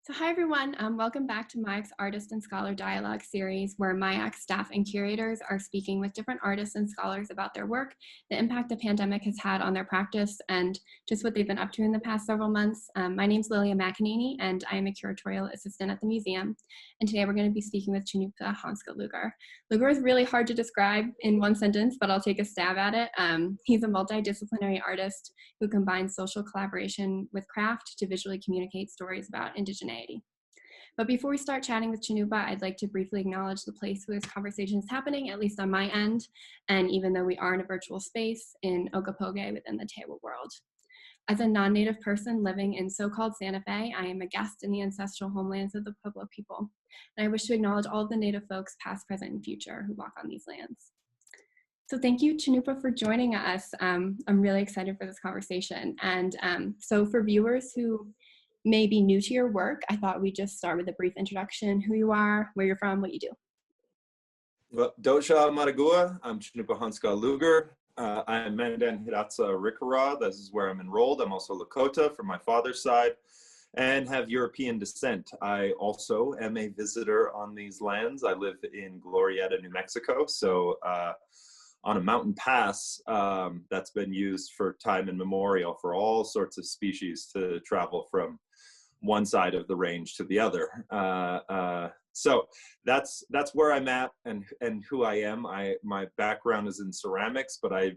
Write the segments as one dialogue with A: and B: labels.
A: So hi everyone, welcome back to MIAC's Artist and Scholar Dialogue series, where MIAC staff and curators are speaking with different artists and scholars about their work, the impact the pandemic has had on their practice, and just what they've been up to in the past several months. My name's Lilia McEnany, and I am a curatorial assistant at the museum. And today we're going to be speaking with Cannupa Hanska Luger. Luger is really hard to describe in one sentence, but I'll take a stab at it. He's a multidisciplinary artist who combines social collaboration with craft to visually communicate stories about indigeneity. But before we start chatting with Cannupa, I'd like to briefly acknowledge the place where this conversation is happening, at least on my end, and even though we are in a virtual space, in Okopoge within the Tewa world. As a non-native person living in so-called Santa Fe, I am a guest in the ancestral homelands of the Pueblo people, and I wish to acknowledge all of the native folks, past, present, and future, who walk on these lands. So thank you, Cannupa, for joining us. I'm really excited for this conversation. And so for viewers who may be new to your work, I thought we'd just start with a brief introduction, who you are, where you're from, what you do.
B: Well, Dosha Maragua, I'm Cannupa Hanska Luger. I'm Mandan, Hidatsa, Arikara. This is where I'm enrolled. I'm also Lakota from my father's side and have European descent. I also am a visitor on these lands. I live in Glorieta, New Mexico. So on a mountain pass that's been used for time immemorial for all sorts of species to travel from one side of the range to the other. So that's where I'm at and who I am. My background is in ceramics, but I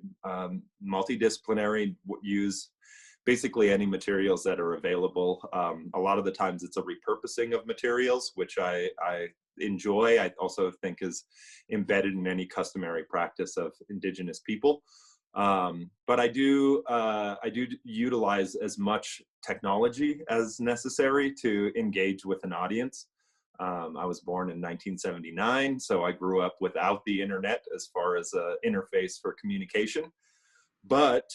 B: multidisciplinary, use basically any materials that are available. A lot of the times it's a repurposing of materials, which I enjoy. I also think is embedded in any customary practice of indigenous people. But I do utilize as much technology as necessary to engage with an audience. I was born in 1979, so I grew up without the internet as far as an interface for communication. But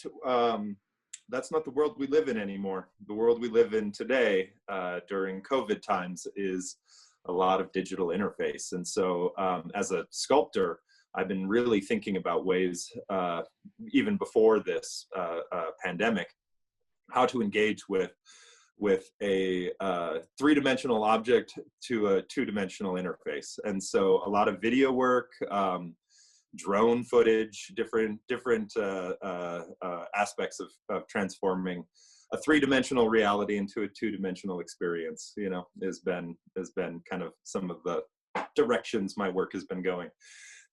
B: that's not the world we live in anymore. The world we live in today during COVID times is a lot of digital interface. And so as a sculptor, I've been really thinking about ways, even before this pandemic, how to engage with a three-dimensional object to a two-dimensional interface. And so a lot of video work, drone footage, different aspects of transforming a three-dimensional reality into a two-dimensional experience, you know, has been kind of some of the directions my work has been going.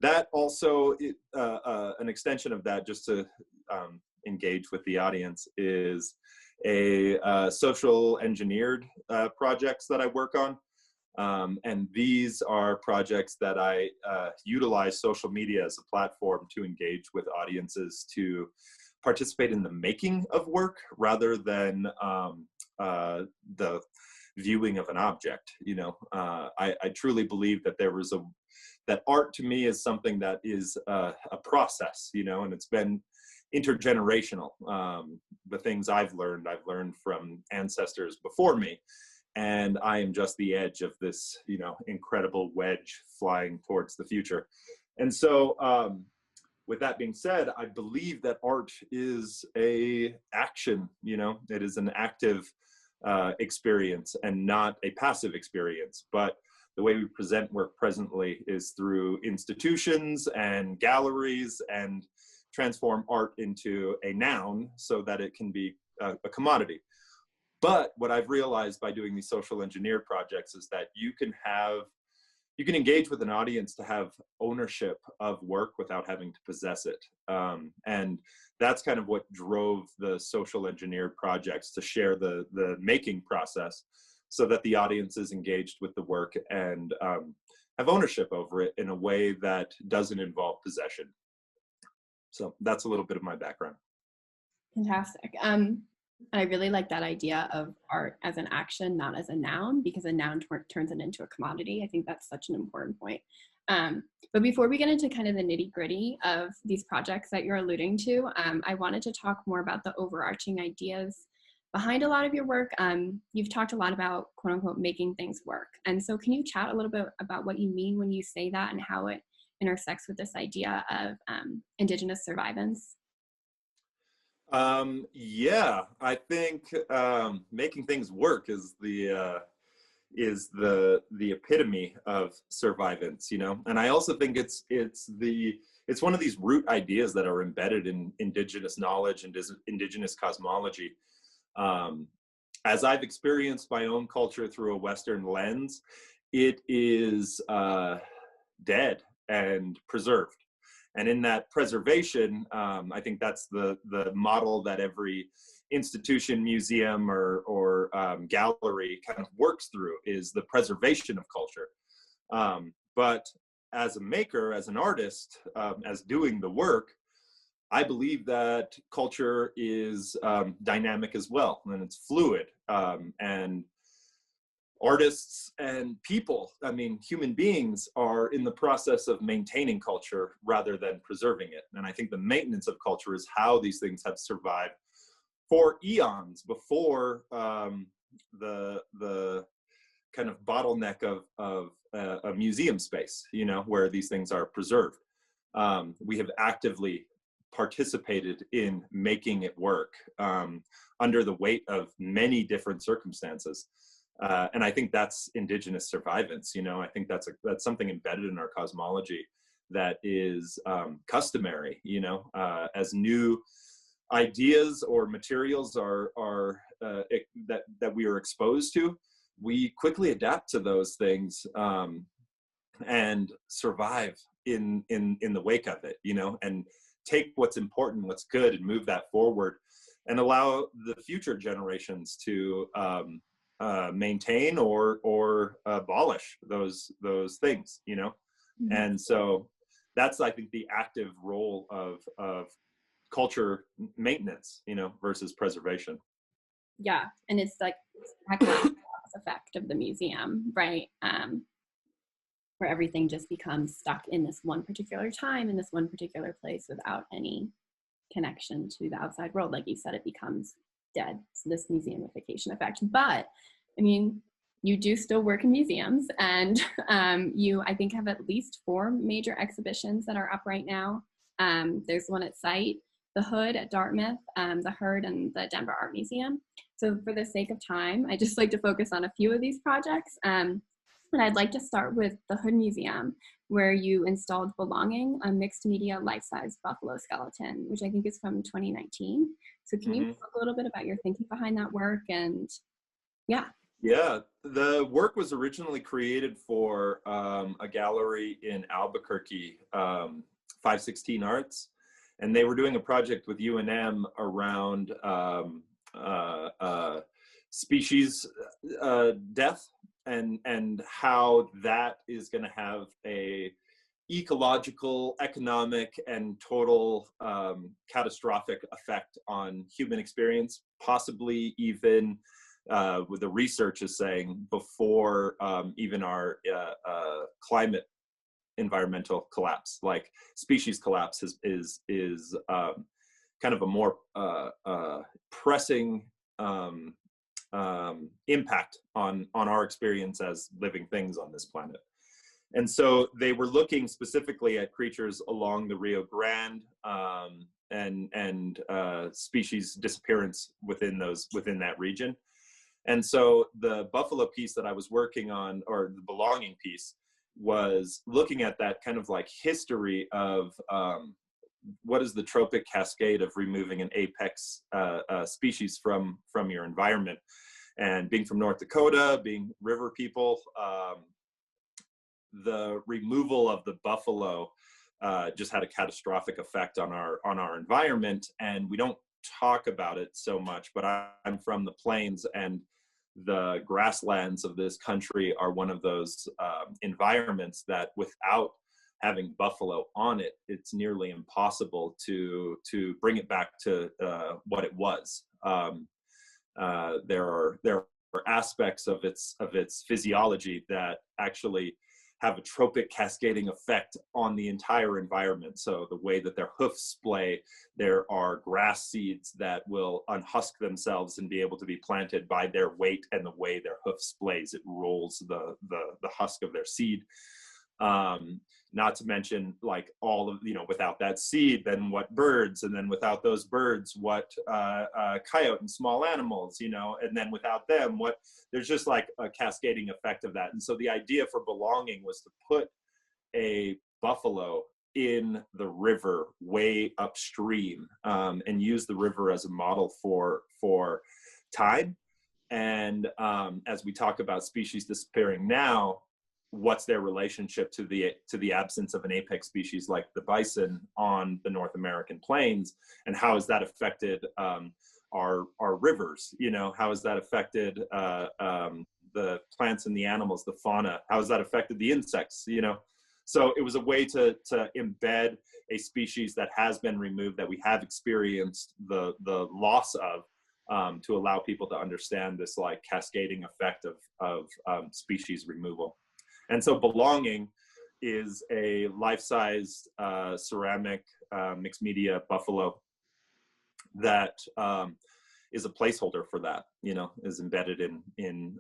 B: That also, an extension of that, just to engage with the audience, is a social engineered projects that I work on. And these are projects that I utilize social media as a platform to engage with audiences to participate in the making of work rather than the viewing of an object. You know, I truly believe that that art to me is something that is a process, you know, and it's been intergenerational. The things I've learned from ancestors before me, and I am just the edge of this, you know, incredible wedge flying towards the future. And so with that being said, I believe that art is a action, you know, it is an active experience and not a passive experience. But the way we present work presently is through institutions and galleries and transform art into a noun so that it can be a commodity. But what I've realized by doing these social engineered projects is that you can engage with an audience to have ownership of work without having to possess it. And that's kind of what drove the social engineered projects, to share the making process so that the audience is engaged with the work and have ownership over it in a way that doesn't involve possession. So that's a little bit of my background.
A: Fantastic. I really like that idea of art as an action, not as a noun, because a noun turns it into a commodity. I think that's such an important point. But before we get into kind of the nitty-gritty of these projects that you're alluding to, I wanted to talk more about the overarching ideas behind a lot of your work. You've talked a lot about, quote unquote, making things work. And so can you chat a little bit about what you mean when you say that and how it intersects with this idea of Indigenous survivance?
B: Yeah, I think making things work is the is the epitome of survivance, you know. And I also think it's one of these root ideas that are embedded in indigenous knowledge and indigenous cosmology. As I've experienced my own culture through a Western lens, it is dead and preserved. And in that preservation, I think that's the model that every institution, museum, or gallery kind of works through, is the preservation of culture. But as a maker, as an artist, as doing the work, I believe that culture is dynamic as well, and it's fluid. And artists and people, I mean, human beings, are in the process of maintaining culture rather than preserving it. And I think the maintenance of culture is how these things have survived for eons before the kind of bottleneck of a museum space, you know, where these things are preserved. We have actively participated in making it work under the weight of many different circumstances. And I think that's indigenous survivance. You know, I think that's something embedded in our cosmology that is customary. You know, as new ideas or materials are that we are exposed to, we quickly adapt to those things and survive in the wake of it. You know, and take what's important, what's good, and move that forward, and allow the future generations to maintain or abolish those things, you know. Mm-hmm. And so that's, I think, the active role of culture maintenance, you know, versus preservation.
A: Yeah, and it's like the effect of the museum, right? Where everything just becomes stuck in this one particular time, in this one particular place, without any connection to the outside world. Like you said, it becomes dead. So this museumification effect. But I mean, you do still work in museums, and you, I think, have at least 4 major exhibitions that are up right now. There's one at Site, the Hood at Dartmouth, the Herd, and the Denver Art Museum. So for the sake of time, I just like to focus on a few of these projects. And I'd like to start with the Hood Museum, where you installed Belonging, a mixed media life-size buffalo skeleton, which I think is from 2019. So can you talk a little bit about your thinking behind that work? And yeah.
B: Yeah, the work was originally created for a gallery in Albuquerque, 516 Arts, and they were doing a project with UNM around species death, and how that is going to have a ecological, economic, and total catastrophic effect on human experience, possibly even with the research is saying before even our climate environmental collapse. Like species collapse is kind of a more pressing impact on our experience as living things on this planet. And so they were looking specifically at creatures along the Rio Grande and species disappearance within that region. And so the buffalo piece that I was working on, or the Belonging piece, was looking at that kind of like history of what is the trophic cascade of removing an apex species from your environment. And being from North Dakota, being river people, the removal of the buffalo just had a catastrophic effect on our environment. And we don't talk about it so much, but I'm from the plains, and the grasslands of this country are one of those environments that without having buffalo on it, it's nearly impossible to bring it back to what it was. There are aspects of its physiology that actually have a trophic cascading effect on the entire environment. So the way that their hoofs splay, there are grass seeds that will unhusk themselves and be able to be planted by their weight and the way their hoof splays. It rolls the husk of their seed Not to mention like all of, without that seed, then what birds, and then without those birds, what coyote and small animals, and then without them, what, there's just like a cascading effect of that. And so the idea for belonging was to put a buffalo in the river way upstream, and use the river as a model for time. And as we talk about species disappearing now, what's their relationship to the absence of an apex species like the bison on the North American plains, and how has that affected our rivers? How has that affected the plants and the animals, the fauna? How has that affected the insects? So it was a way to embed a species that has been removed, that we have experienced the loss of, to allow people to understand this like cascading effect of species removal. And so belonging is a life-size ceramic mixed media buffalo that is a placeholder for that, is embedded in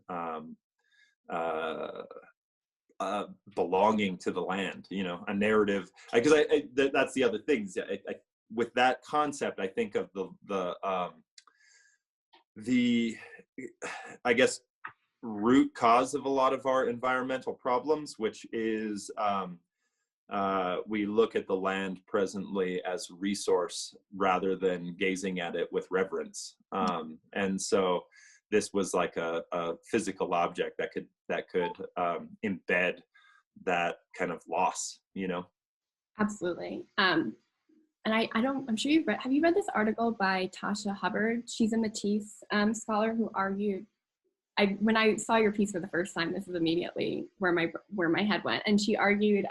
B: belonging to the land, a narrative. Because that's the other things. With that concept, I think of the I guess root cause of a lot of our environmental problems, which is we look at the land presently as resource rather than gazing at it with reverence. And so this was like a physical object that could embed that kind of loss,
A: Absolutely. And I'm sure have you read this article by Tasha Hubbard? She's a Métis scholar who argued, when I saw your piece for the first time, this is immediately where my head went. And she argued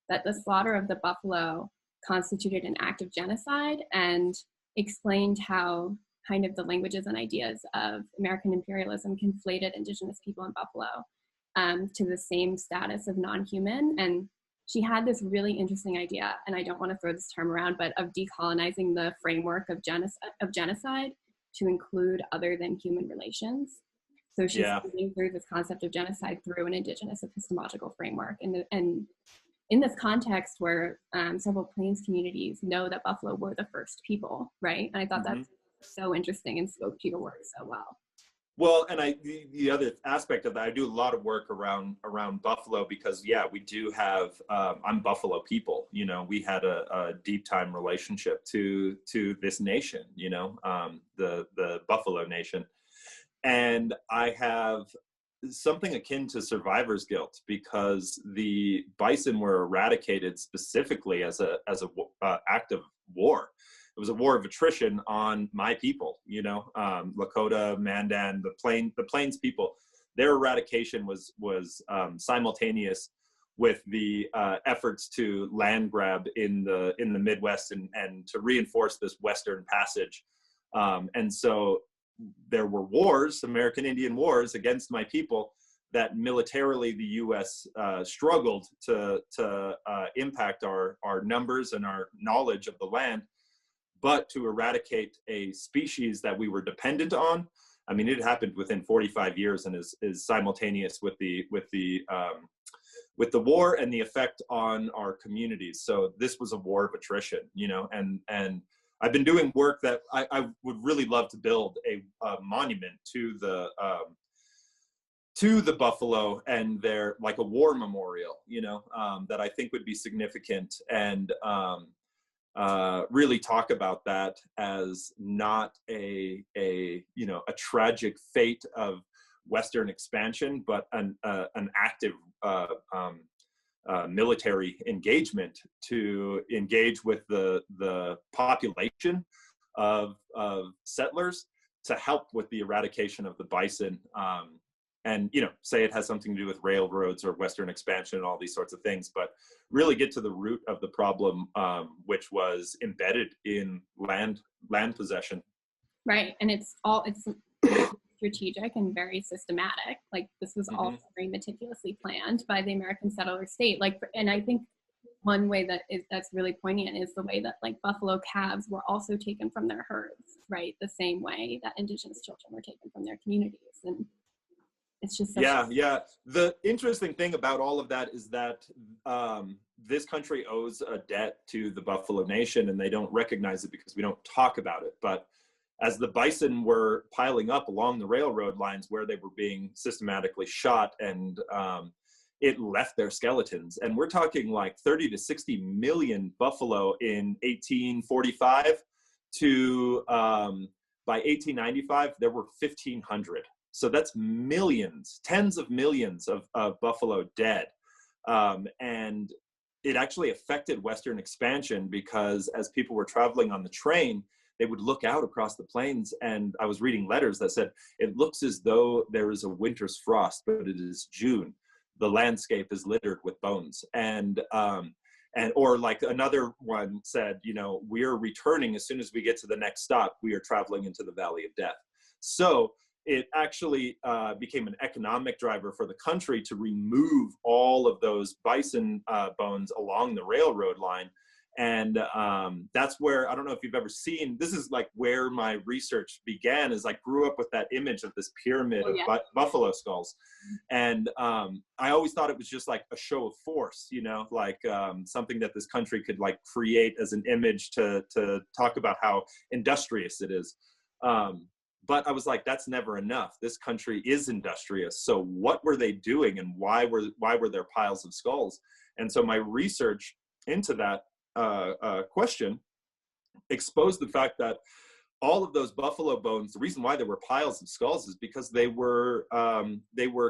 A: that the slaughter of the buffalo constituted an act of genocide, and explained how kind of the languages and ideas of American imperialism conflated Indigenous people in Buffalo to the same status of non-human. And she had this really interesting idea, and I don't want to throw this term around, but of decolonizing the framework of genocide to include other than human relations. So she's thinking through this concept of genocide through an Indigenous epistemological framework. And in this context where several Plains communities know that Buffalo were the first people, right? And I thought that's so interesting and spoke to your work so well.
B: Well, and the other aspect of that, I do a lot of work around Buffalo because, we do have, I'm Buffalo people, we had a deep time relationship to this nation, the Buffalo Nation. And I have something akin to survivor's guilt because the bison were eradicated specifically as a act of war. It was a war of attrition on my people, Lakota, Mandan, the Plains people. Their eradication was simultaneous with the efforts to land grab in the Midwest and to reinforce this Western passage. And so there were wars, American Indian wars against my people, that militarily the U.S. Struggled to impact our numbers and our knowledge of the land. But to eradicate a species that we were dependent on, I mean, it happened within 45 years and is simultaneous with the war and the effect on our communities. So this was a war of attrition, and I've been doing work that I would really love to build a monument to the buffalo and their, like a war memorial, that I think would be significant, and really talk about that as not a tragic fate of Western expansion, but an active military engagement to engage with the population of settlers to help with the eradication of the bison, and say it has something to do with railroads or Western expansion and all these sorts of things, but really get to the root of the problem, which was embedded in land possession.
A: Right, and it's strategic and very systematic. Like this was all very meticulously planned by the American settler state. And I think one way that's really poignant is the way that buffalo calves were also taken from their herds, right? The same way that Indigenous children were taken from their communities. And It's just such
B: Yeah. The interesting thing about all of that is that this country owes a debt to the Buffalo Nation, and they don't recognize it because we don't talk about it. But as the bison were piling up along the railroad lines where they were being systematically shot, and it left their skeletons. And we're talking like 30 to 60 million buffalo in 1845 to by 1895, there were 1,500. So that's millions, tens of millions of buffalo dead. And it actually affected Western expansion, because as people were traveling on the train, they would look out across the plains, and I was reading letters that said, it looks as though there is a winter's frost, but it is June. The landscape is littered with bones. And or like another one said, you know, we're returning as soon as we get to the next stop, we are traveling into the Valley of Death. So it actually became an economic driver for the country to remove all of those bison bones along the railroad line. And that's where, I don't know if you've ever seen, this is like where my research began, is I grew up with that image of this pyramid of buffalo skulls. And I always thought it was just like a show of force, you know, like something that this country could like create as an image to talk about how industrious it is. But I was like, that's never enough. This country is industrious. So what were they doing, and why were there piles of skulls? And so my research into that question exposed the fact that all of those buffalo bones, the reason why there were piles of skulls is because they were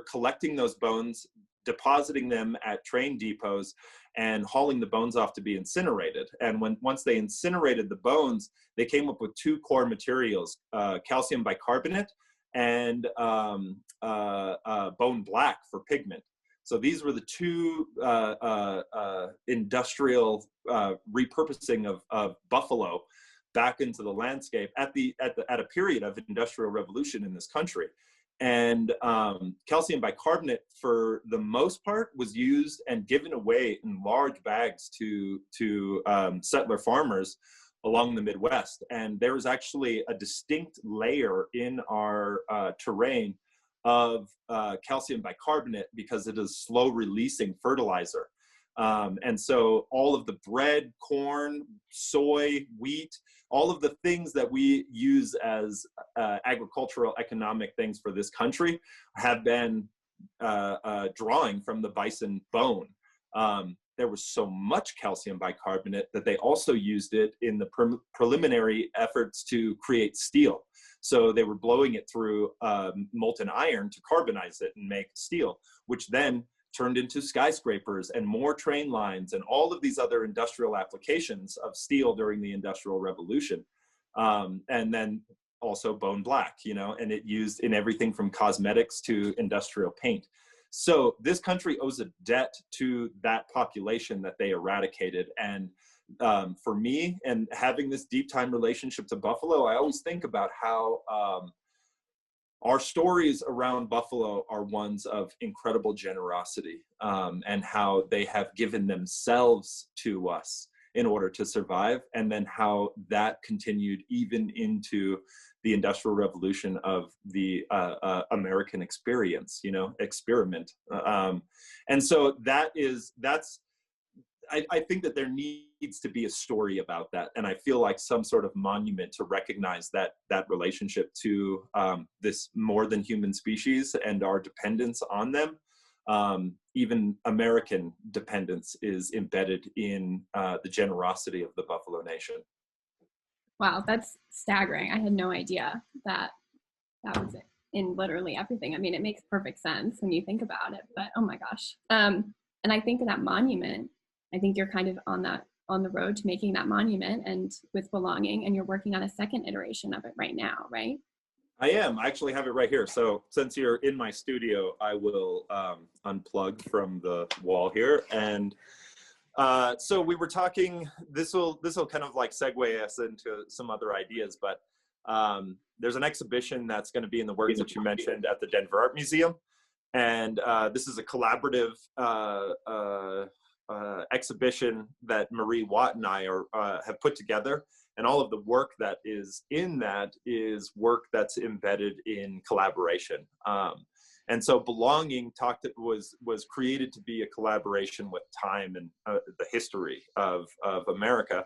B: collecting those bones, depositing them at train depots, and hauling the bones off to be incinerated. And once they incinerated the bones, they came up with two core materials, calcium bicarbonate and bone black for pigment. So these were the two industrial repurposing of buffalo back into the landscape at a period of industrial revolution in this country. And calcium bicarbonate, for the most part, was used and given away in large bags to settler farmers along the Midwest. And there was actually a distinct layer in our terrain of calcium bicarbonate, because it is slow releasing fertilizer. And so all of the bread, corn, soy, wheat, all of the things that we use as agricultural economic things for this country have been drawing from the bison bone. There was so much calcium bicarbonate that they also used it in the preliminary efforts to create steel. So they were blowing it through molten iron to carbonize it and make steel, which then turned into skyscrapers and more train lines and all of these other industrial applications of steel during the Industrial Revolution. And then also bone black, you know, and it used in everything from cosmetics to industrial paint. So this country owes a debt to that population that they eradicated. And for me, and having this deep time relationship to buffalo, I always think about how our stories around buffalo are ones of incredible generosity, and how they have given themselves to us in order to survive, and then how that continued even into the Industrial Revolution of the American experience, you know, experiment. And so I think that there needs to be a story about that. And I feel like some sort of monument to recognize that relationship to this more than human species and our dependence on them. Even American dependence is embedded in the generosity of the Buffalo Nation.
A: Wow, that's staggering. I had no idea that was in literally everything. I mean, it makes perfect sense when you think about it, but oh my gosh. And I think that monument, I think you're kind of on the road to making that monument and with belonging, and you're working on a second iteration of it right now, right?
B: I am. I actually have it right here. So since you're in my studio, I will unplug from the wall here. And so we were talking, this will kind of like segue us into some other ideas, but there's an exhibition that's going to be in the works that you mentioned at the Denver Art Museum. And this is a collaborative exhibition that Marie Watt and I have put together. And all of the work that is in that is work that's embedded in collaboration. And so belonging was created to be a collaboration with time and the history of America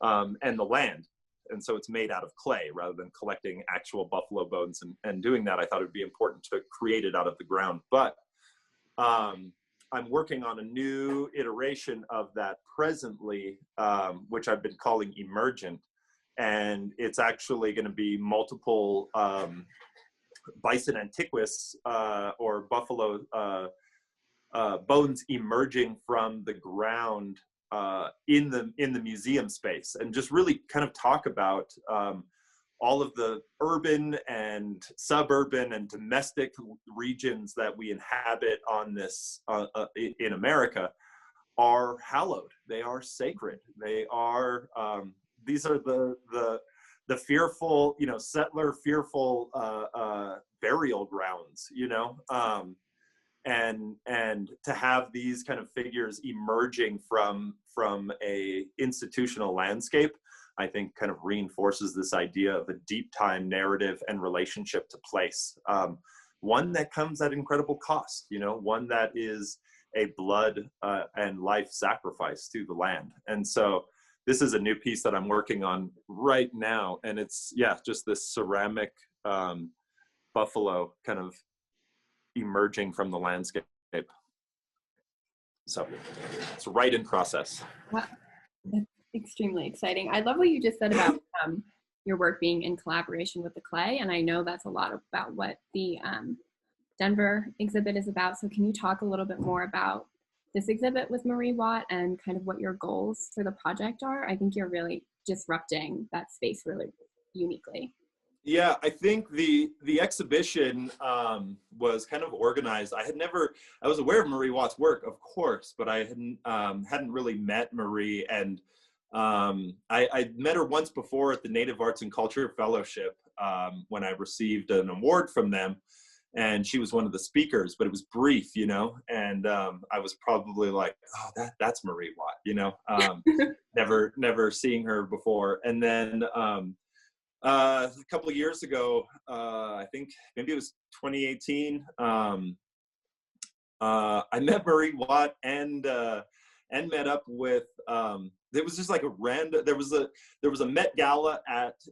B: and the land. And so it's made out of clay rather than collecting actual buffalo bones and doing that. I thought it would be important to create it out of the ground. But I'm working on a new iteration of that presently, which I've been calling emergent. And it's actually going to be multiple bison antiquus or buffalo bones emerging from the ground in the museum space, and just really kind of talk about all of the urban and suburban and domestic regions that we inhabit on this in America are hallowed. They are sacred. They are these are the fearful, settler fearful burial grounds, and to have these kind of figures emerging from a institutional landscape, I think kind of reinforces this idea of a deep time narrative and relationship to place. One that comes at incredible cost, one that is a blood and life sacrifice to the land. And so this is a new piece that I'm working on right now. And it's, just this ceramic buffalo kind of emerging from the landscape. So it's right in process.
A: Wow. That's extremely exciting. I love what you just said about your work being in collaboration with the clay. And I know that's a lot about what the Denver exhibit is about. So can you talk a little bit more about this exhibit with Marie Watt and kind of what your goals for the project are? I think you're really disrupting that space really uniquely.
B: Yeah, I think the exhibition was kind of organized. I was aware of Marie Watt's work, of course, but I hadn't really met Marie. And I met her once before at the Native Arts and Culture Fellowship when I received an award from them. And she was one of the speakers, but it was brief, and I was probably like, oh, that's Marie Watt, never seeing her before. And then a couple of years ago, I think maybe it was 2018, I met Marie Watt and met up with, there was just like a random, there was a Met Gala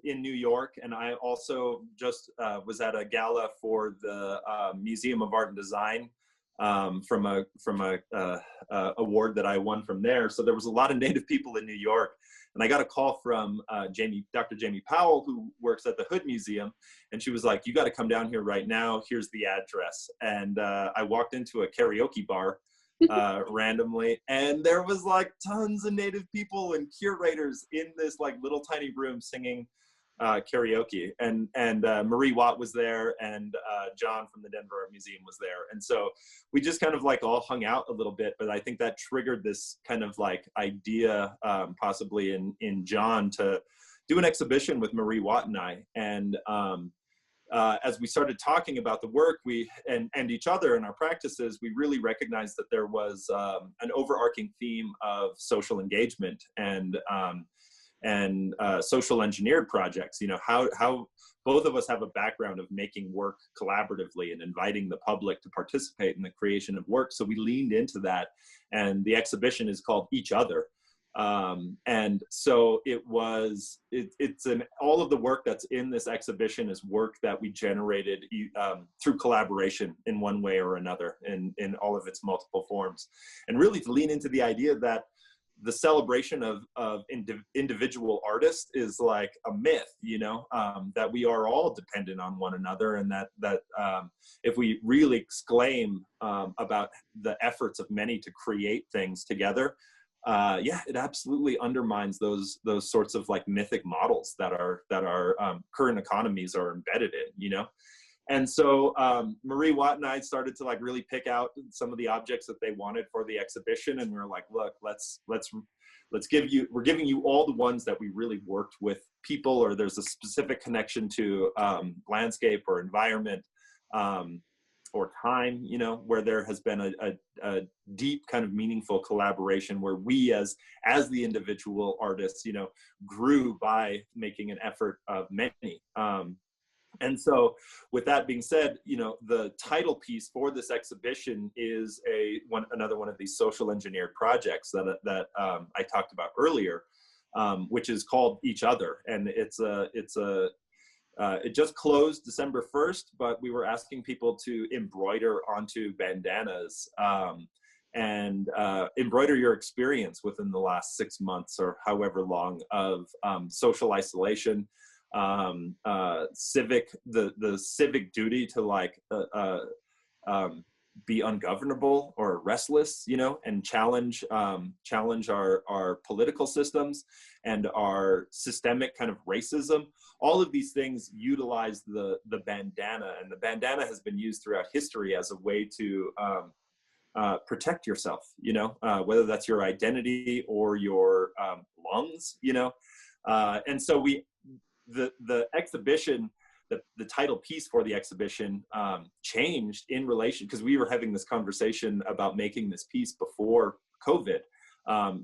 B: in New York, and I also just was at a gala for the Museum of Art and Design from a award that I won from there. So there was a lot of Native people in New York. And I got a call from Dr. Jamie Powell, who works at the Hood Museum. And she was like, you got to come down here right now. Here's the address. And I walked into a karaoke bar randomly. And there was like tons of Native people and curators in this like little tiny room singing karaoke. And Marie Watt was there, and John from the Denver Art Museum was there. And so we just kind of like all hung out a little bit, but I think that triggered this kind of like idea possibly in John to do an exhibition with Marie Watt and I. And as we started talking about the work and each other and our practices, we really recognized that there was an overarching theme of social engagement and social engineered projects. How both of us have a background of making work collaboratively and inviting the public to participate in the creation of work. So we leaned into that, and the exhibition is called Each Other. And so all of the work that's in this exhibition is work that we generated through collaboration in one way or another in all of its multiple forms. And really to lean into the idea that the celebration of individual artists is like a myth, that we are all dependent on one another, and that if we really exclaim about the efforts of many to create things together, it absolutely undermines those sorts of like mythic models that our current economies are embedded in, And so Marie Watt and I started to like really pick out some of the objects that they wanted for the exhibition, and we were like, look, we're giving you all the ones that we really worked with people, or there's a specific connection to landscape or environment or time, where there has been a deep kind of meaningful collaboration where we as the individual artists, grew by making an effort of many. And so with that being said, you know, the title piece for this exhibition is another one of these social engineered projects that I talked about earlier, which is called Each Other. And it just closed December 1st, but we were asking people to embroider onto bandanas and embroider your experience within the last 6 months or however long of social isolation, the civic duty to like be ungovernable or restless, you know, and challenge our political systems and our systemic kind of racism. All of these things utilize the bandana, and the bandana has been used throughout history as a way to protect yourself, you know, whether that's your identity or your lungs, you know. And so the exhibition, the title piece for the exhibition changed in relation, because we were having this conversation about making this piece before COVID,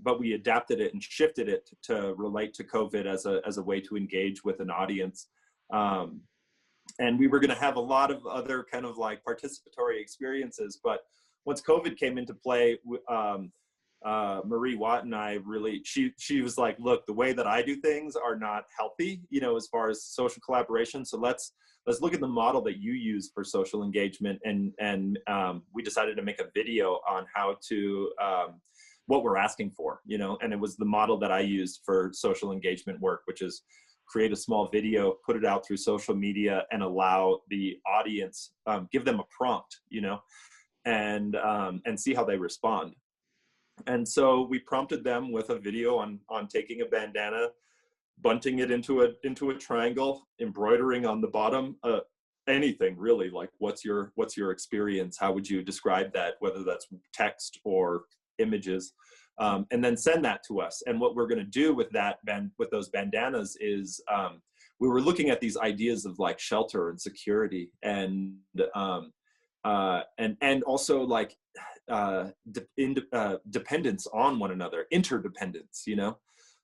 B: but we adapted it and shifted it to relate to COVID as a way to engage with an audience. And we were going to have a lot of other kind of like participatory experiences, but once COVID came into play, Marie Watt and I really, she was like, look, the way that I do things are not healthy, you know, as far as social collaboration. So let's look at the model that you use for social engagement. And we decided to make a video on how to, what we're asking for, you know, and it was the model that I used for social engagement work, which is create a small video, put it out through social media, and allow the audience, give them a prompt, you know, and see how they respond. And so we prompted them with a video on taking a bandana, bunting it into a triangle, embroidering on the bottom, anything really, like what's your experience? How would you describe that, whether that's text or images, and then send that to us. And what we're going to do with with those bandanas is we were looking at these ideas of like shelter and security and also like dependence on one another, interdependence, you know.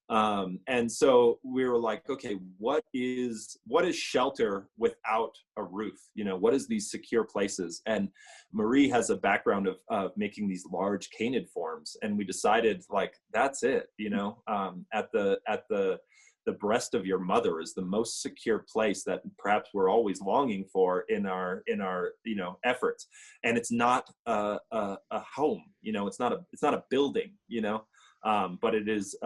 B: And so we were like, okay, what is shelter without a roof? You know, what is these secure places? And Marie has a background of making these large canid forms, and we decided like that's it. You know, at the breast of your mother is the most secure place that perhaps we're always longing for in our you know efforts. And it's not a home, you know, it's not a building, you know. But it is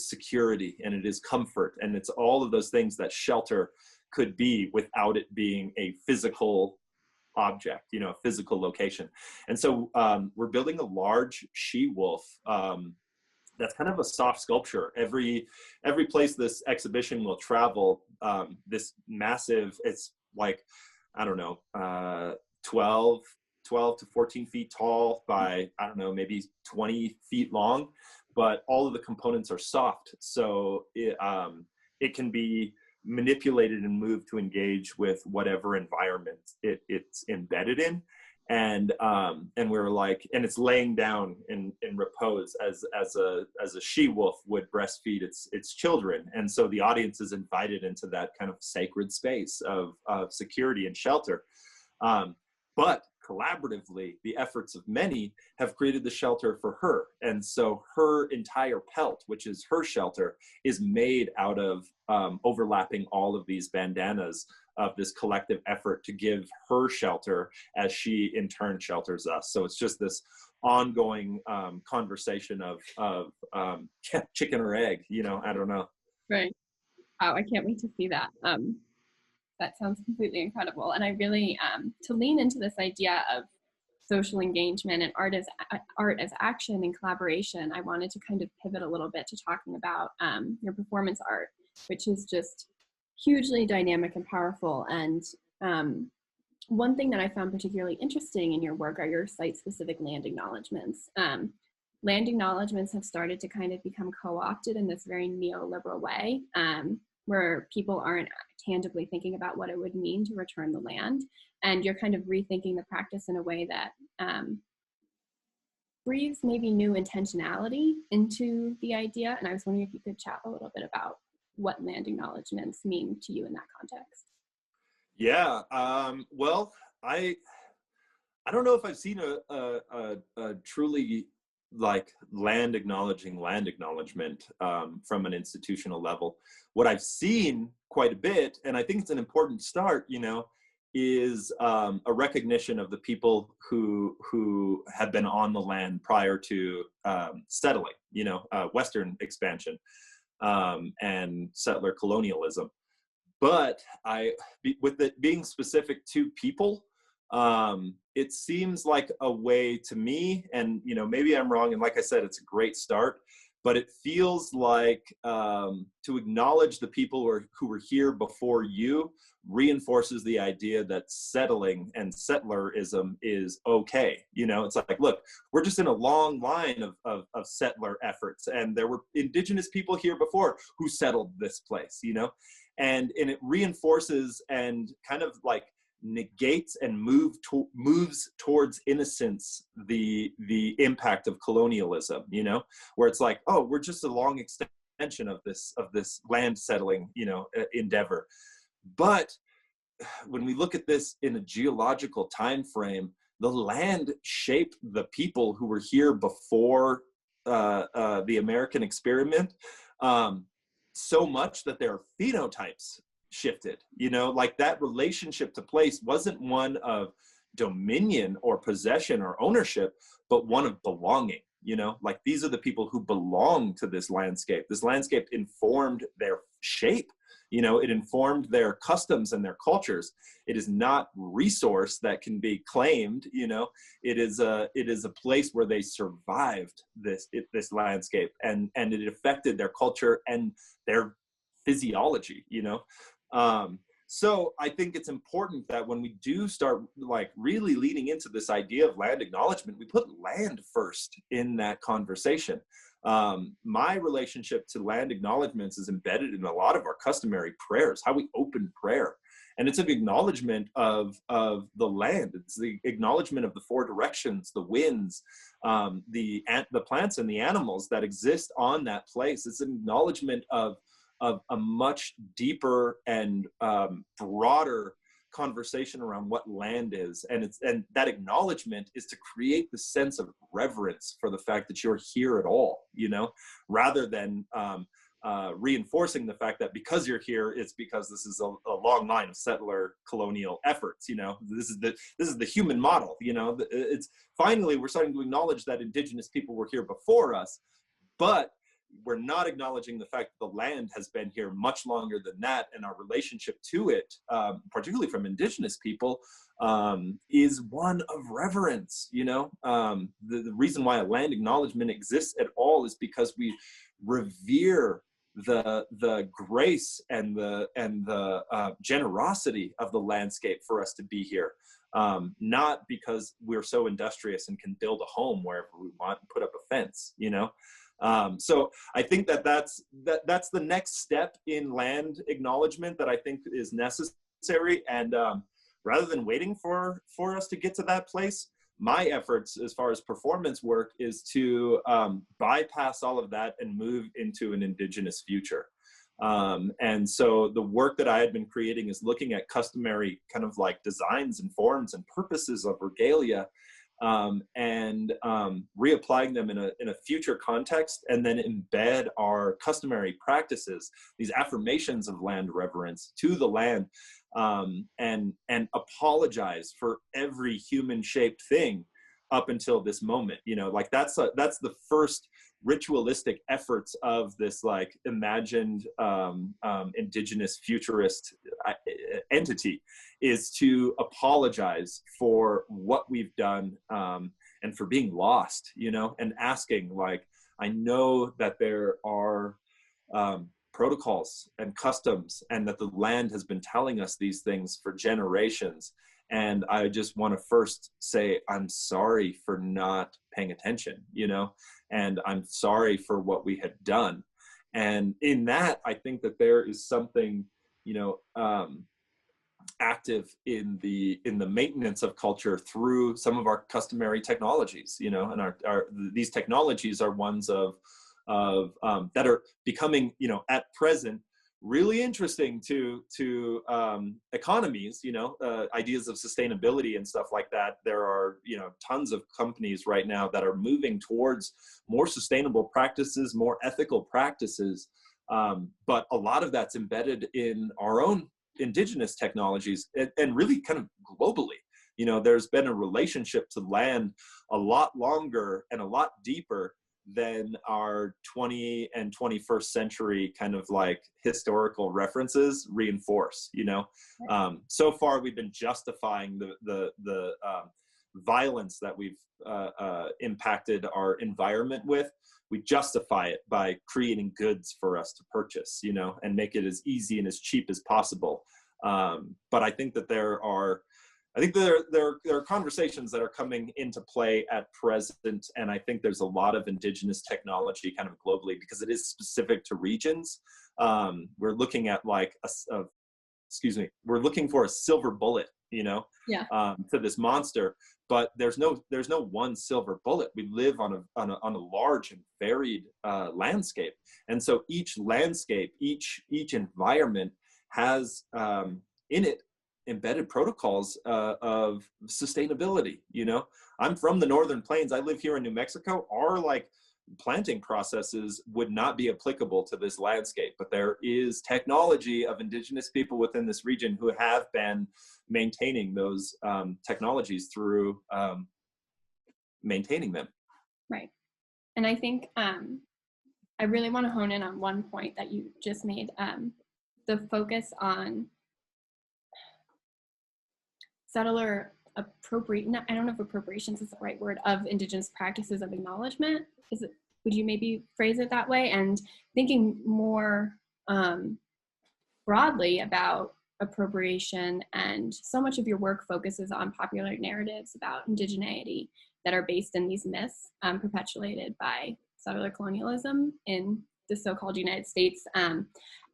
B: security, and it is comfort, and it's all of those things that shelter could be without it being a physical object, you know, a physical location. And so we're building a large she-wolf that's kind of a soft sculpture. Every place this exhibition will travel, this massive, it's like, I don't know, 12 to 14 feet tall by, I don't know, maybe 20 feet long, but all of the components are soft. So it can be manipulated and moved to engage with whatever environment it's embedded in. And we're like, and it's laying down in repose as a she-wolf would breastfeed its children. And so the audience is invited into that kind of sacred space of security and shelter. But collaboratively, the efforts of many have created the shelter for her. And so her entire pelt, which is her shelter, is made out of overlapping all of these bandanas of this collective effort to give her shelter as she in turn shelters us. So it's just this ongoing conversation of chicken or egg, you know, I don't know.
A: Right. Wow, I can't wait to see that. That sounds completely incredible. And I really, to lean into this idea of social engagement and art as action and collaboration, I wanted to kind of pivot a little bit to talking about your performance art, which is just hugely dynamic and powerful. And one thing that I found particularly interesting in your work are your site-specific land acknowledgements. Land acknowledgements have started to kind of become co-opted in this very neoliberal way, where people aren't tangibly thinking about what it would mean to return the land. And you're kind of rethinking the practice in a way that breathes maybe new intentionality into the idea. And I was wondering if you could chat a little bit about what land acknowledgements mean to you in that context.
B: Yeah. Well, I don't know if I've seen a truly like land acknowledgement from an institutional level. What I've seen quite a bit, and I think it's an important start, is a recognition of the people who have been on the land prior to settling, Western expansion and settler colonialism. But with it being specific to people, it seems like a way to me, and maybe I'm wrong, and like I said, it's a great start, but it feels like to acknowledge the people who were here before you reinforces the idea that settling and settlerism is okay. It's like, look, we're just in a long line of settler efforts, and there were indigenous people here before who settled this place, and it reinforces and kind of like negates and moves towards innocence the impact of colonialism, where it's like, oh, we're just a long extension of this land settling, endeavor. But when we look at this in a geological time frame, the land shaped the people who were here before the American experiment so much that their phenotypes shifted. Like that relationship to place wasn't one of dominion or possession or ownership, but one of belonging. Like these are the people who belong to this landscape. This landscape informed their shape. It informed their customs and their cultures. It is not resource that can be claimed. It is a place where they survived this landscape, and it affected their culture and their physiology. So I think it's important that when we do start like really leaning into this idea of land acknowledgement, we put land first in that conversation. My relationship to land acknowledgements is embedded in a lot of our customary prayers, how we open prayer. And it's an acknowledgement of the land. It's the acknowledgement of the four directions, the winds, the plants and the animals that exist on that place. It's an acknowledgement of a much deeper and broader conversation around what land is, and that acknowledgement is to create the sense of reverence for the fact that you're here at all, rather than reinforcing the fact that because you're here, it's because this is a long line of settler colonial efforts. This is the human model. It's finally we're starting to acknowledge that indigenous people were here before us, but we're not acknowledging the fact that the land has been here much longer than that, and our relationship to it, particularly from indigenous people, is one of reverence. The reason why a land acknowledgement exists at all is because we revere the grace and the generosity of the landscape for us to be here. Not because we're so industrious and can build a home wherever we want and put up a fence, So I think that's the next step in land acknowledgement that I think is necessary. And rather than waiting for us to get to that place, my efforts as far as performance work is to bypass all of that and move into an indigenous future. And so the work that I had been creating is looking at customary kind of like designs and forms and purposes of regalia, and reapplying them in a future context, and then embed our customary practices, these affirmations of land reverence to the land, and apologize for every human-shaped thing up until this moment. Like that's the first ritualistic efforts of this like imagined indigenous futurist entity, is to apologize for what we've done, and for being lost, and asking, like, I know that there are protocols and customs, and that the land has been telling us these things for generations. And I just want to first say, I'm sorry for not paying attention, and I'm sorry for what we had done. And in that, I think that there is something, active in the maintenance of culture through some of our customary technologies, and these technologies are ones of that are becoming, at present, really interesting to economies, ideas of sustainability and stuff like that. There are, tons of companies right now that are moving towards more sustainable practices, more ethical practices. But a lot of that's embedded in our own indigenous technologies and really kind of globally. There's been a relationship to land a lot longer and a lot deeper than our 20 and 21st century kind of like historical references reinforce. So far we've been justifying the violence that we've impacted our environment with. We justify it by creating goods for us to purchase, and make it as easy and as cheap as possible. But I think that there are conversations that are coming into play at present, and I think there's a lot of indigenous technology kind of globally because it is specific to regions. We're looking at like we're looking for a silver bullet, to this monster, but there's no one silver bullet. We live on a large and varied landscape, and so each landscape, each environment has in it embedded protocols of sustainability. I'm from the Northern Plains. I live here in New Mexico. Our like planting processes would not be applicable to this landscape, but there is technology of indigenous people within this region who have been maintaining those technologies through maintaining them.
A: Right. And I think I really want to hone in on one point that you just made, the focus on settler I don't know if appropriations is the right word, of indigenous practices of acknowledgement. Would you maybe phrase it that way? And thinking more broadly about appropriation, and so much of your work focuses on popular narratives about indigeneity that are based in these myths perpetuated by settler colonialism in the so-called United States.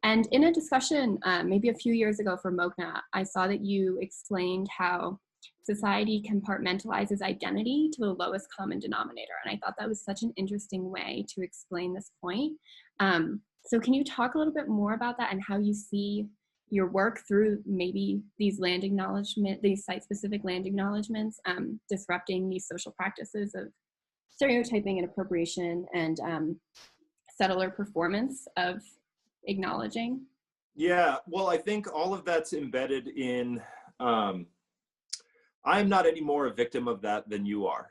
A: And in a discussion maybe a few years ago for MOCNA, I saw that you explained how society compartmentalizes identity to the lowest common denominator. And I thought that was such an interesting way to explain this point. So can you talk a little bit more about that and how you see your work through maybe these these site-specific land acknowledgements, disrupting these social practices of stereotyping and appropriation and settler performance of acknowledging?
B: Yeah, well, I think all of that's embedded in, I am not any more a victim of that than you are.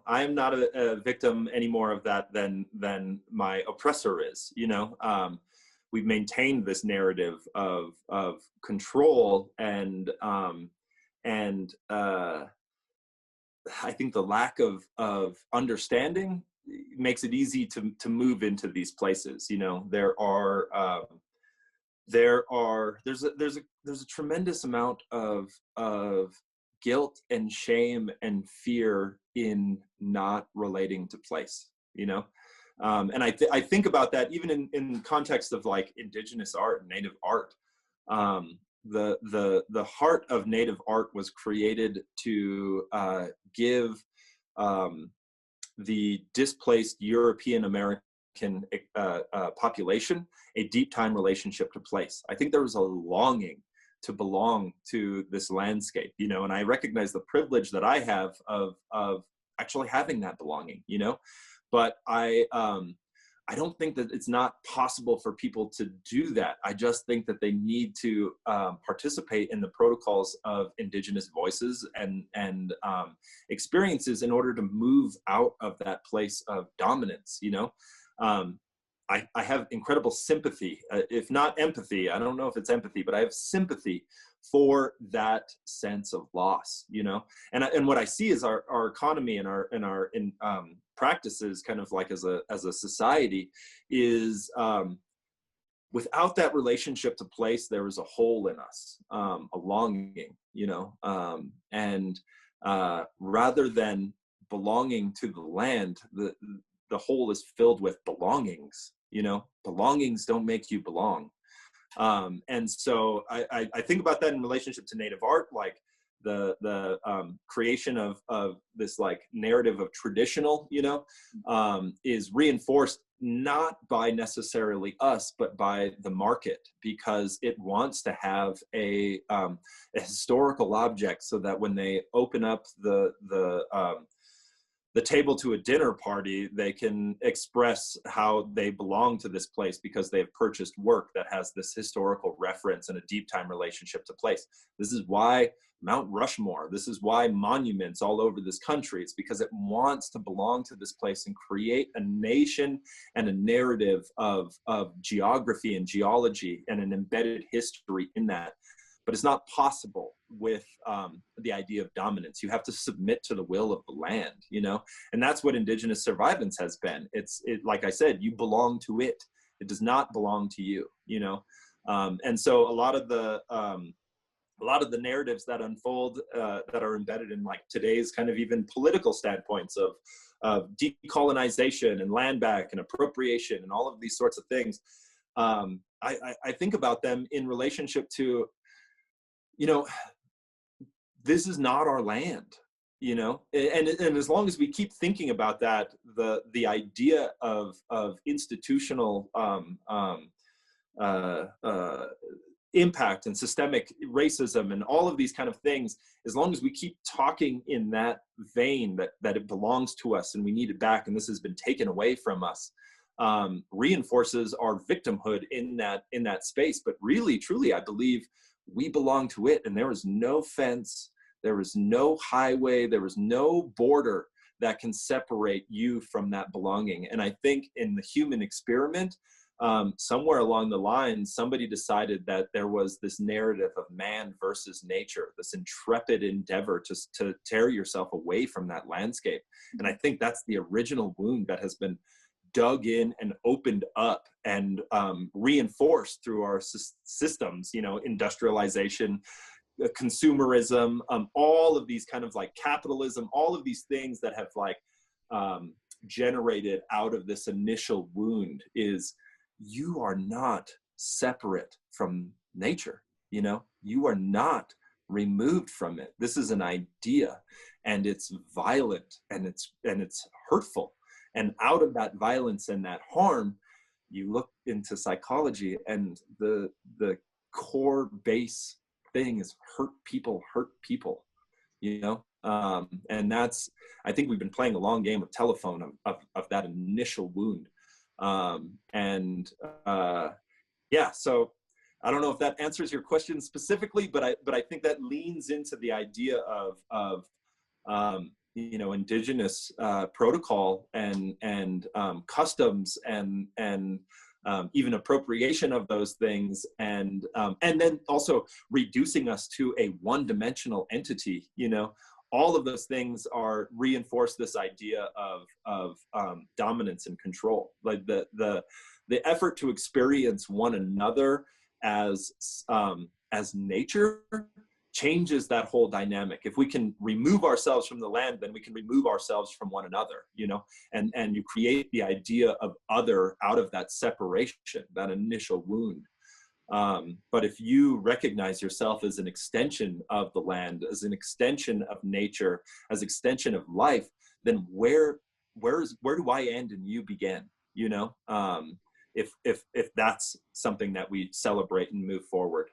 B: I am not a victim any more of that than my oppressor is. We've maintained this narrative of control, and I think the lack of understanding makes it easy to move into these places. There's a tremendous amount of guilt and shame and fear in not relating to place, and I think about that even in context of like indigenous art and native art. The heart of native art was created to give the displaced European American population a deep time relationship to place. I think there was a longing to belong to this landscape, and I recognize the privilege that I have of actually having that belonging, but I don't think that it's not possible for people to do that. I just think that they need to participate in the protocols of indigenous voices and experiences in order to move out of that place of dominance. I have incredible sympathy, if not empathy. I don't know if it's empathy, but I have sympathy for that sense of loss, and what I see is our economy and our practices kind of like as a society is without that relationship to place, there is a hole in us, a longing, and rather than belonging to the land, the hole is filled with belongings. Belongings don't make you belong. And so I think about that in relationship to native art. Like creation of this like narrative of traditional, is reinforced not by necessarily us, but by the market, because it wants to have a historical object, so that when they open up the table to a dinner party, they can express how they belong to this place because they've purchased work that has this historical reference and a deep time relationship to place. This is why Mount Rushmore, this is why monuments all over this country, it's because it wants to belong to this place and create a nation and a narrative of geography and geology and an embedded history in that. But it's not possible with the idea of dominance. You have to submit to the will of the land, and that's what Indigenous survivance has been. Like I said, you belong to it. It does not belong to you, and so a lot of the narratives that unfold that are embedded in like today's kind of even political standpoints of decolonization and land back and appropriation and all of these sorts of things, I think about them in relationship to, this is not our land, and as long as we keep thinking about that, the idea of institutional impact and systemic racism and all of these kind of things, as long as we keep talking in that vein that it belongs to us and we need it back and this has been taken away from us, reinforces our victimhood in that space. But really, truly, I believe we belong to it, and there is no fence, there is no highway, there is no border that can separate you from that belonging. And I think in the human experiment, somewhere along the line, somebody decided that there was this narrative of man versus nature, this intrepid endeavor to tear yourself away from that landscape. And I think that's the original wound that has been dug in and opened up and reinforced through our systems, industrialization, consumerism, all of these kind of like capitalism, all of these things that have like generated out of this initial wound is, you are not separate from nature, you are not removed from it. This is an idea, and it's violent, and it's hurtful. And out of that violence and that harm, you look into psychology, and the core base thing is hurt people, and that's, I think we've been playing a long game of telephone of that initial wound. Yeah, so I don't know if that answers your question specifically, but I think that leans into the idea of Indigenous protocol and customs and even appropriation of those things, and then also reducing us to a one-dimensional entity. All of those things reinforce this idea of dominance and control. Like the effort to experience one another as nature changes that whole dynamic. If we can remove ourselves from the land, then we can remove ourselves from one another, and you create the idea of other out of that separation, that initial wound. But if you recognize yourself as an extension of the land, as an extension of nature, as extension of life, then where do I end and you begin? If that's something that we celebrate and move forward.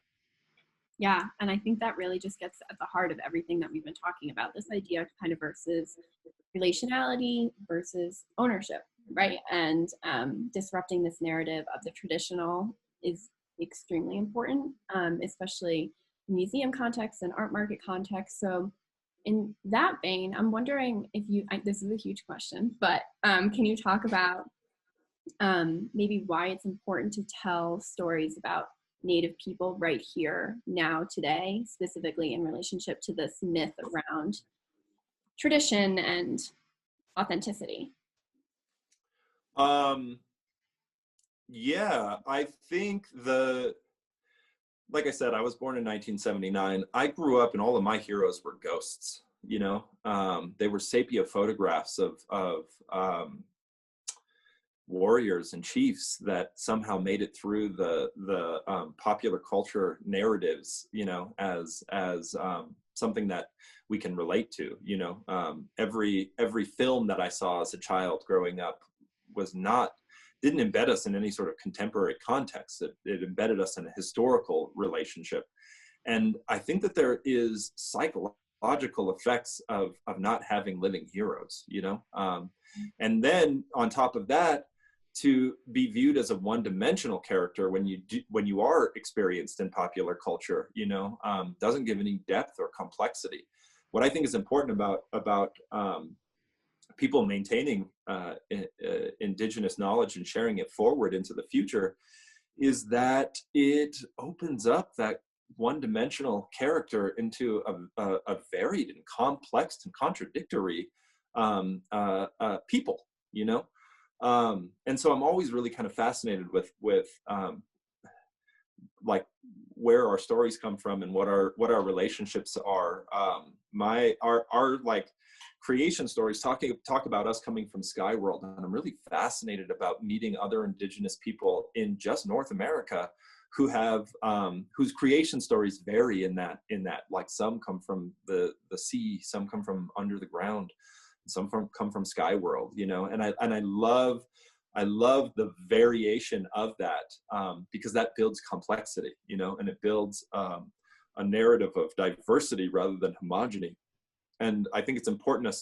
A: Yeah, and I think that really just gets at the heart of everything that we've been talking about, this idea kind of versus relationality versus ownership, right? And disrupting this narrative of the traditional is extremely important, especially in museum context and art market context. So in that vein, I'm wondering if this is a huge question, but can you talk about maybe why it's important to tell stories about Native people right here, now, today, specifically in relationship to this myth around tradition and authenticity?
B: Yeah, I think like I said, I was born in 1979. I grew up and all of my heroes were ghosts, they were sepia photographs of warriors and chiefs that somehow made it through the popular culture narratives, you know, as something that we can relate to. You know, every film that I saw as a child growing up didn't embed us in any sort of contemporary context. It embedded us in a historical relationship. And I think that there is psychological effects of not having living heroes, you know? And then on top of that, to be viewed as a one-dimensional character when you are experienced in popular culture, you know, doesn't give any depth or complexity. What I think is important about people maintaining indigenous knowledge and sharing it forward into the future is that it opens up that one-dimensional character into a varied and complex and contradictory people, you know? And so I'm always really kind of fascinated with like where our stories come from and what our relationships are. Our like creation stories talk about us coming from Sky World, and I'm really fascinated about meeting other indigenous people in just North America who have whose creation stories vary in that like some come from the sea, some come from under the ground, some come from Sky World, you know, and I love the variation of that because that builds complexity, you know, and it builds a narrative of diversity rather than homogeny. And I think it's important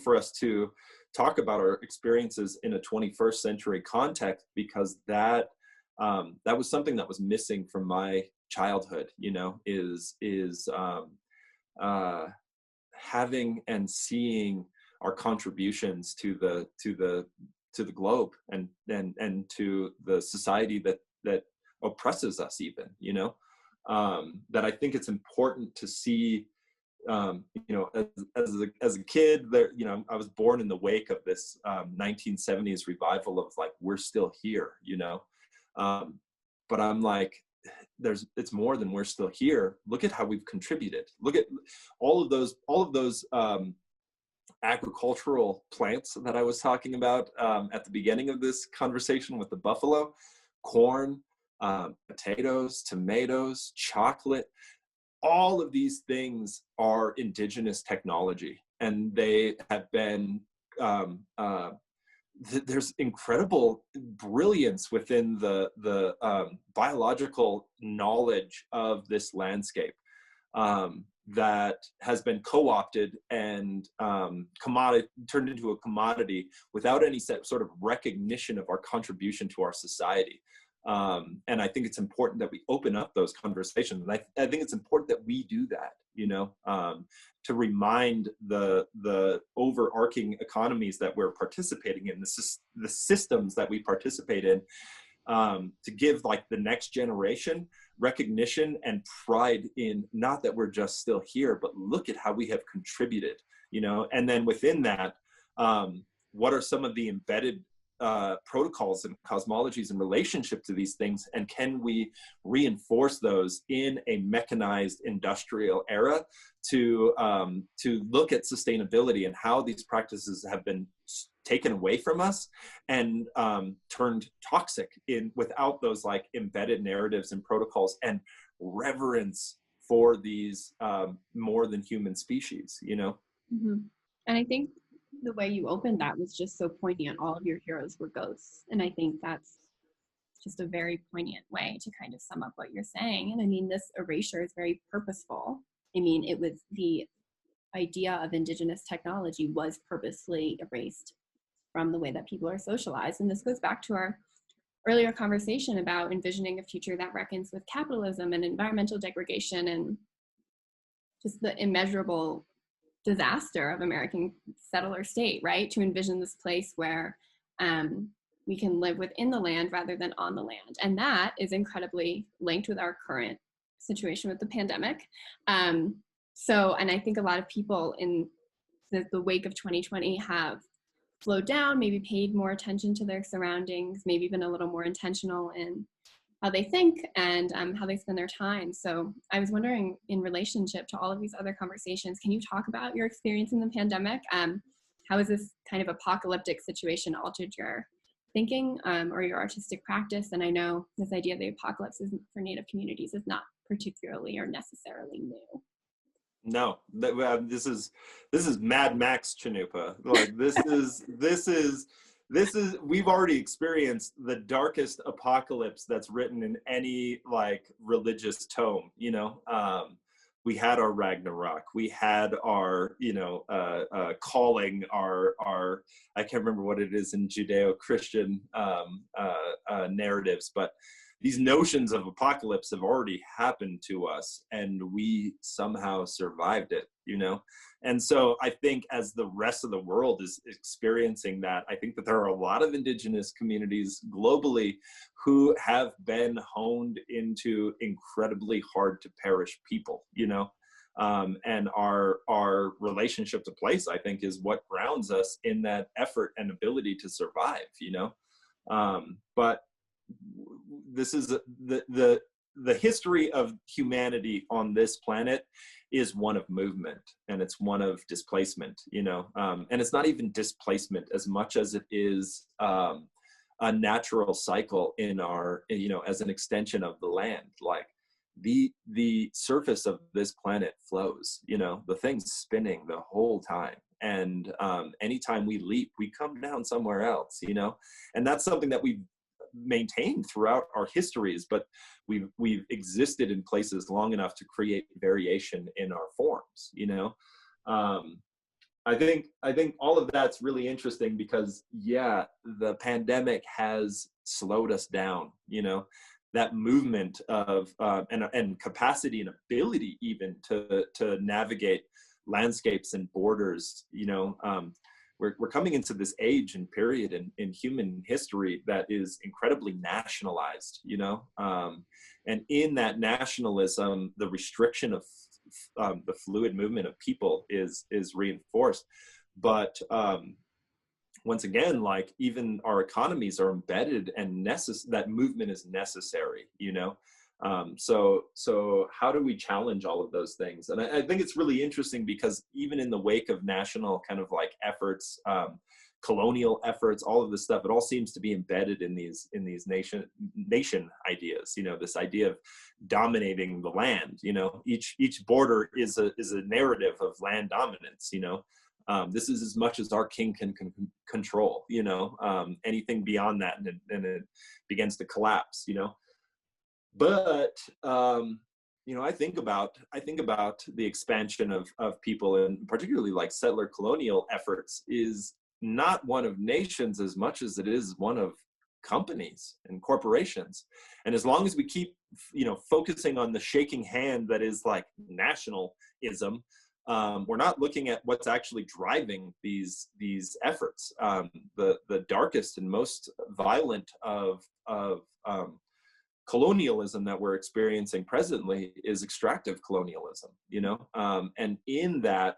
B: for us to talk about our experiences in a 21st century context, because that was something that was missing from my childhood, you know, is having and seeing our contributions to the globe and to the society that oppresses us, even, you know, that I think it's important to see. You know, as a kid, there, you know, I was born in the wake of this 1970s revival of like, we're still here, you know. But I'm like, it's more than we're still here. Look at how we've contributed. Look at all of those agricultural plants that I was talking about at the beginning of this conversation with the buffalo: corn, potatoes, tomatoes, chocolate. All of these things are indigenous technology, and they have been there's incredible brilliance within the biological knowledge of this landscape that has been co-opted and turned into a commodity without any sort of recognition of our contribution to our society. And I think it's important that we open up those conversations. And I think it's important that we do that, you know, to remind the overarching economies that we're participating in, the systems that we participate in, to give like the next generation recognition and pride in not that we're just still here, but look at how we have contributed, you know. And then within that, what are some of the embedded protocols and cosmologies in relationship to these things, and can we reinforce those in a mechanized industrial era to look at sustainability and how these practices have been taken away from us and turned toxic without those like embedded narratives and protocols and reverence for these more than human species, you know?
A: Mm-hmm. And I think the way you opened that was just so poignant. All of your heroes were ghosts. And I think that's just a very poignant way to kind of sum up what you're saying. And I mean, this erasure is very purposeful. I mean, it was the idea of indigenous technology was purposely erased from the way that people are socialized. And this goes back to our earlier conversation about envisioning a future that reckons with capitalism and environmental degradation and just the immeasurable disaster of American settler state, right? To envision this place where we can live within the land rather than on the land. And that is incredibly linked with our current situation with the pandemic. And I think a lot of people in the wake of 2020 have slowed down, maybe paid more attention to their surroundings, maybe been a little more intentional in how they think and how they spend their time. So I was wondering, in relationship to all of these other conversations, can you talk about your experience in the pandemic? How has this kind of apocalyptic situation altered your thinking or your artistic practice? And I know this idea of the apocalypse for Native communities is not particularly or necessarily new.
B: No, this is Mad Max Cannupa. Like this is we've already experienced the darkest apocalypse that's written in any like religious tome. You know, we had our Ragnarok, we had our calling, our I can't remember what it is in Judeo-Christian narratives, but these notions of apocalypse have already happened to us, and we somehow survived it, you know? And so I think as the rest of the world is experiencing that, I think that there are a lot of indigenous communities globally who have been honed into incredibly hard to perish people, you know? And our relationship to place, I think, is what grounds us in that effort and ability to survive, you know? But this is the history of humanity on this planet is one of movement, and it's one of displacement, you know, and it's not even displacement as much as it is a natural cycle in our, you know, as an extension of the land. Like the surface of this planet flows, you know, the thing's spinning the whole time. And anytime we leap, we come down somewhere else, you know, and that's something that we've maintained throughout our histories, but we've existed in places long enough to create variation in our forms, you know. I think all of that's really interesting because, yeah, the pandemic has slowed us down, you know, that movement of and capacity and ability even to navigate landscapes and borders, you know. We're coming into this age and period in human history that is incredibly nationalized, you know, and in that nationalism, the restriction of the fluid movement of people is reinforced. But once again, like even our economies are embedded, and that movement is necessary, you know. So how do we challenge all of those things? And I think it's really interesting because even in the wake of national kind of like efforts, colonial efforts, all of this stuff, it all seems to be embedded in these nation ideas, you know, this idea of dominating the land, you know, each border is a narrative of land dominance, you know. This is as much as our king can control, you know, anything beyond that, and it begins to collapse, you know. But you know, I think about the expansion of people, and particularly like settler colonial efforts, is not one of nations as much as it is one of companies and corporations. And as long as we keep, you know, focusing on the shaking hand that is like nationalism, we're not looking at what's actually driving these efforts. The darkest and most violent of colonialism that we're experiencing presently is extractive colonialism, you know, and in that,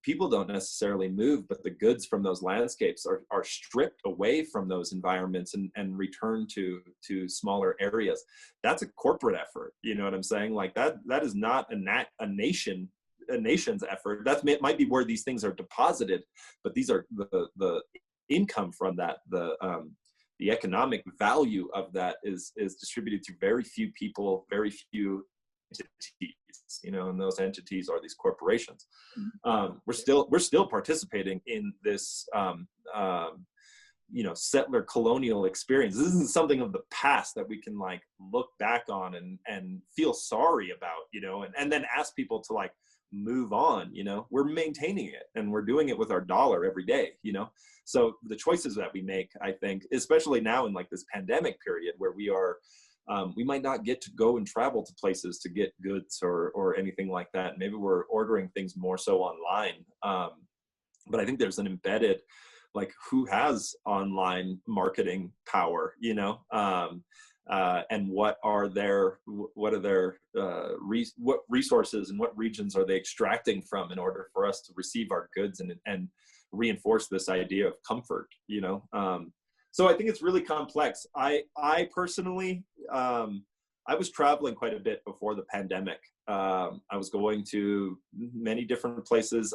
B: people don't necessarily move, but the goods from those landscapes are stripped away from those environments and returned to smaller areas. That's a corporate effort, you know what I'm saying? Like that is not a nation's effort. That might be where these things are deposited, but these are the income from that, the economic value of that is distributed to very few people, very few entities, you know, and those entities are these corporations. We're still participating in this, you know, settler colonial experience. This isn't something of the past that we can like look back on and feel sorry about, you know, and then ask people to like move on, you know. We're maintaining it, and we're doing it with our dollar every day, you know. So the choices that we make, I think, especially now in like this pandemic period where we are, we might not get to go and travel to places to get goods or anything like that. Maybe we're ordering things more so online. But I think there's an embedded, like, who has online marketing power, you know, and what resources and what regions are they extracting from in order for us to receive our goods and reinforce this idea of comfort, you know. So I think it's really complex. I personally, I was traveling quite a bit before the pandemic, I was going to many different places.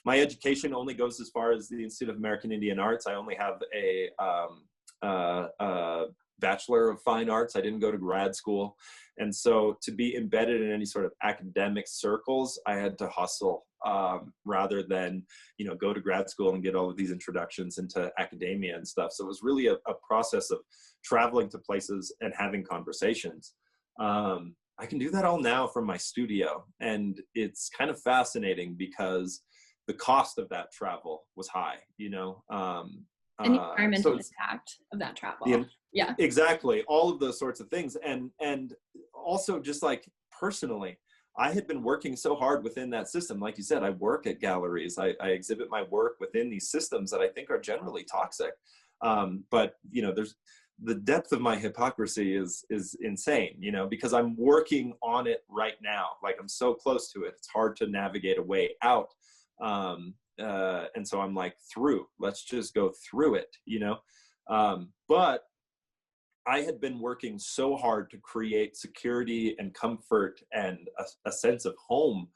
B: My education only goes as far as the Institute of American Indian Arts. I only have a Bachelor of Fine Arts. I didn't go to grad school. And so to be embedded in any sort of academic circles, I had to hustle rather than, go to grad school and get all of these introductions into academia and stuff. So it was really a process of traveling to places and having conversations. I can do that all now from my studio. And it's kind of fascinating because the cost of that travel was high,
A: and the environmental impact of that travel. Yeah,
B: exactly. All of those sorts of things. And also just like personally, I had been working so hard within that system. Like you said, I work at galleries. I exhibit my work within these systems that I think are generally toxic. But there's the depth of my hypocrisy is insane, because I'm working on it right now. Like I'm so close to it. It's hard to navigate a way out. And so I'm like, let's just go through it, but I had been working so hard to create security and comfort and a sense of home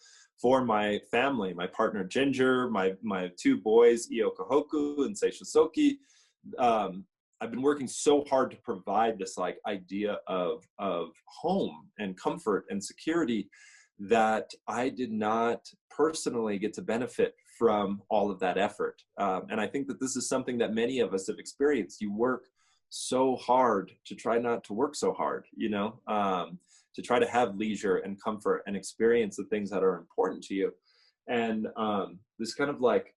B: for my family, my partner Ginger, my two boys, Iokahoku and Seishisoki. I've been working so hard to provide this like idea of home and comfort and security that I did not personally get to benefit from all of that effort. And I think that this is something that many of us have experienced. You work so hard to try not to work so hard, to try to have leisure and comfort and experience the things that are important to you. And this kind of like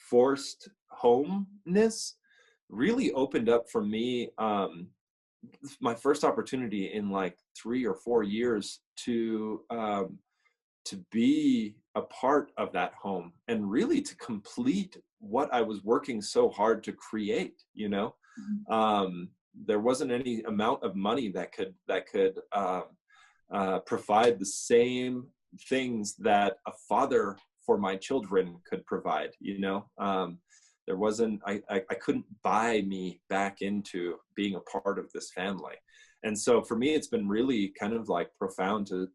B: forced homeness really opened up for me my first opportunity in like 3 or 4 years to be a part of that home and really to complete what I was working so hard to create. There wasn't any amount of money that could provide the same things that a father for my children could provide. There wasn't, I couldn't buy me back into being a part of this family. And so for me, it's been really kind of like profound to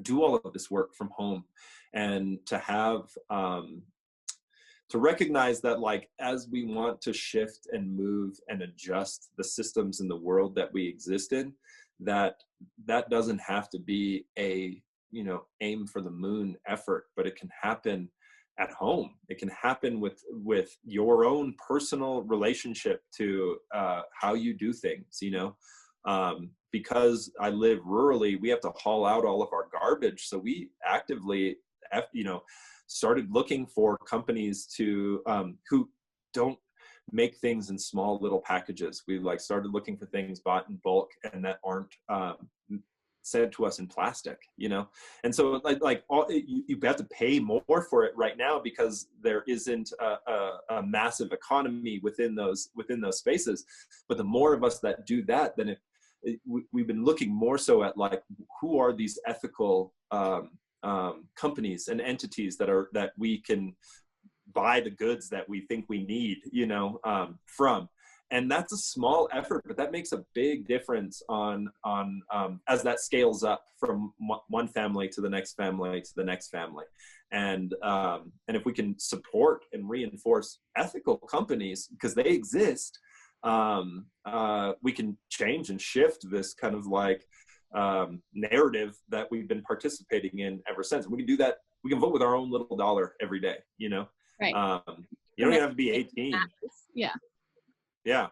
B: do all of this work from home and to have, to recognize that like, as we want to shift and move and adjust the systems in the world that we exist in, that doesn't have to be a, aim for the moon effort, but it can happen at home. It can happen with your own personal relationship to how you do things, because I live rurally, we have to haul out all of our garbage. So we actively, started looking for companies to who don't make things in small little packages. We like started looking for things bought in bulk and that aren't sent to us in plastic, and so like you have to pay more for it right now because there isn't a massive economy within those spaces. But the more of us that do that, then we've been looking more so at like, who are these ethical companies and entities that we can buy the goods that we think we need, from. And that's a small effort, but that makes a big difference on as that scales up from one family to the next family to the next family. And if we can support and reinforce ethical companies because they exist, we can change and shift this kind of like narrative that we've been participating in ever since. And we can do that. We can vote with our own little dollar every day.
A: Right.
B: You don't even have to be 18. Yeah.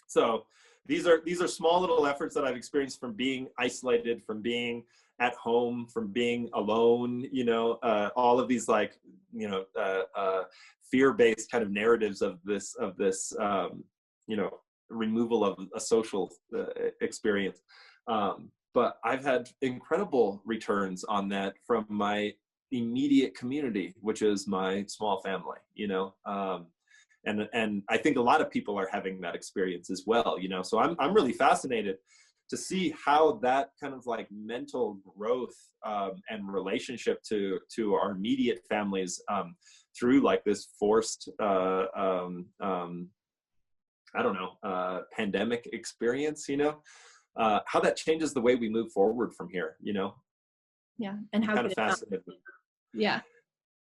B: So these are small little efforts that I've experienced from being isolated, from being at home, from being alone, all of these like, fear-based kind of narratives of this, removal of a social experience. But I've had incredible returns on that from my immediate community, which is my small family, and I think a lot of people are having that experience as well, so I'm really fascinated to see how that kind of like mental growth and relationship to our immediate families through like this forced pandemic experience, how that changes the way we move forward from here, you know?
A: Yeah. And how
B: Kind
A: could
B: of
A: it not?
B: fascinated.
A: Yeah.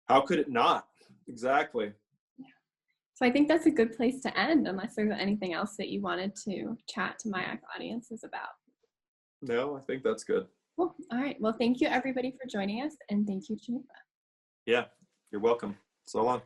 B: How could it not? Exactly.
A: So I think that's a good place to end, unless there's anything else that you wanted to chat to my audiences about.
B: No, I think that's good.
A: Cool. All right. Well, thank you everybody for joining us, and thank you, Cannupa.
B: Yeah, you're welcome. So long.